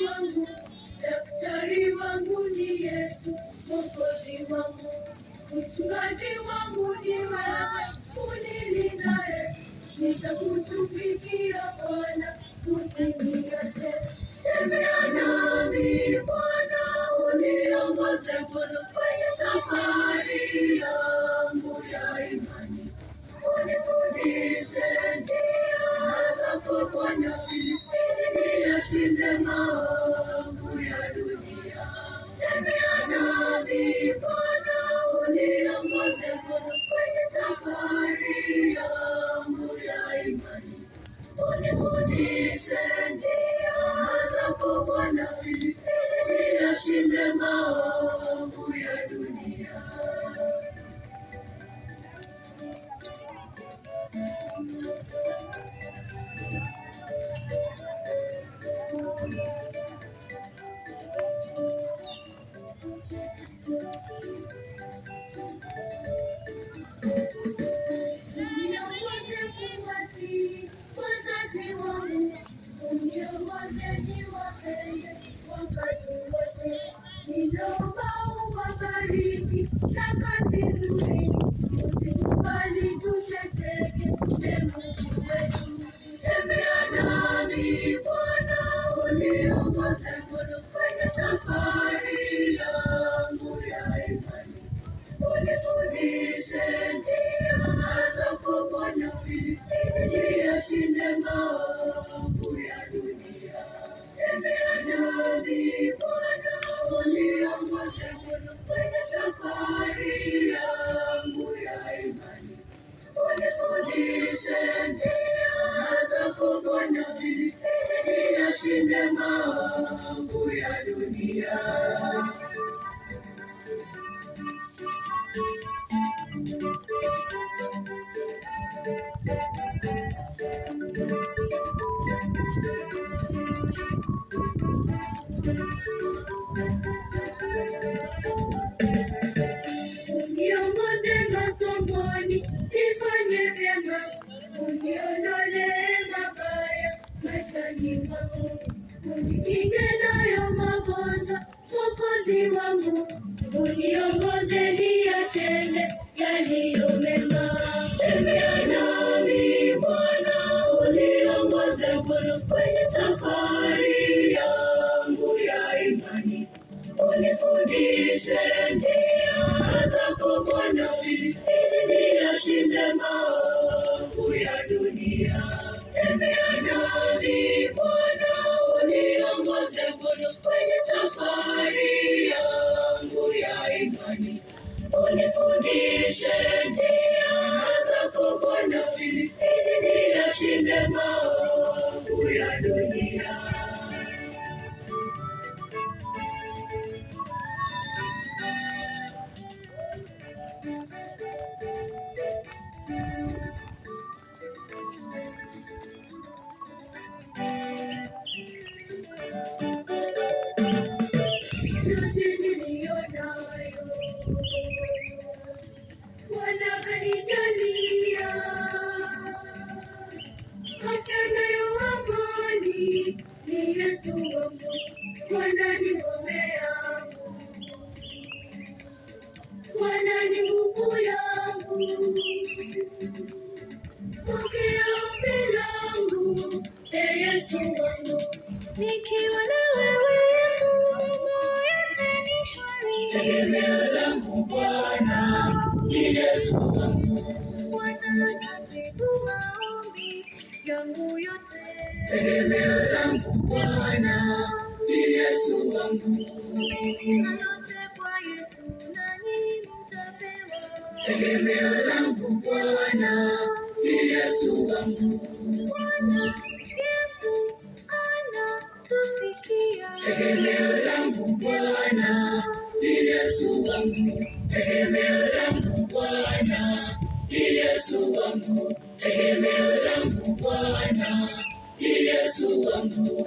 wangu, daktari wangu ni Yesu, mwokozi wangu, mchungaji wangu ni wewe, unilindaye. Nitakutumikia Bwana, usiniache. Tembea nami Bwana, uniongoze Bwana kwenye safari yangu ya imani. Unifundishe njia zako Bwana, ili niyashinde maovu ya dunia. Tembea nami Bwana, uniongoze Bwana kwenye safari yangu ya imani. Unifundishe njia zako Bwana, ili niyashinde maovu ya dunia. Uniongoze kuwatii wazazi wangu, uniongoze niwapende wakati wote. Ninaomba uwabariki na kazi nzuri, usikubali tuteseke, Mungu wetu. Tembea nami Bwana, uniongoze Bwana kwenye safari yangu ya imani. Unifundishe njia zako Bwana, ili niyashinde maovu ya dunia. Tembea nami Bwana, uniongoze Bwana kwenye safari yangu ya imani. Unifundishe njia zako Bwana, ili niyashinde maovu ya dunia. Uniongoze masomoni, nifanye vyema, uniondolee mabaya maishani mwangu, unikinge nayo magonjwa, Mwokozi wangu, uniongoze niyatende yaliyo mema. Tembea nami Bwana, uniongoze Bwana kwenye safari yangu ya imani. Unifundishe njia zako Bwana, ili niyashinde maovu ya dunia. Tembea nami Bwana, uniongoze Bwana kwenye safari yangu ya imani. Unifundishe njia zako Bwana, ili niyashinde maovu ya dunia. Yote niliyonayo Bwana kanijalia, afya nayo amani ni Yesu wangu, Bwana ni ngome yangu, Bwana ni nguvu yangu. Pokea ombi langu, Yesu wangu, nikiwa na wewe Yesu, mambo yote ni shwari. Tegemeo langu Bwana ni Yesu wangu, Bwana najibu maombi yangu yote. Tegemeo langu Bwana ni Yesu wangu, nina yote kwa Yesu nanyi mtapewa. Tegemeo langu Bwana ni Yesu wangu, Bwana Yesu anatusikia. Tegemeo langu Bwana ni Yesu wangu, tegemeo langu Bwana ni Yesu wangu, tegemeo langu Bwana ni Yesu wangu.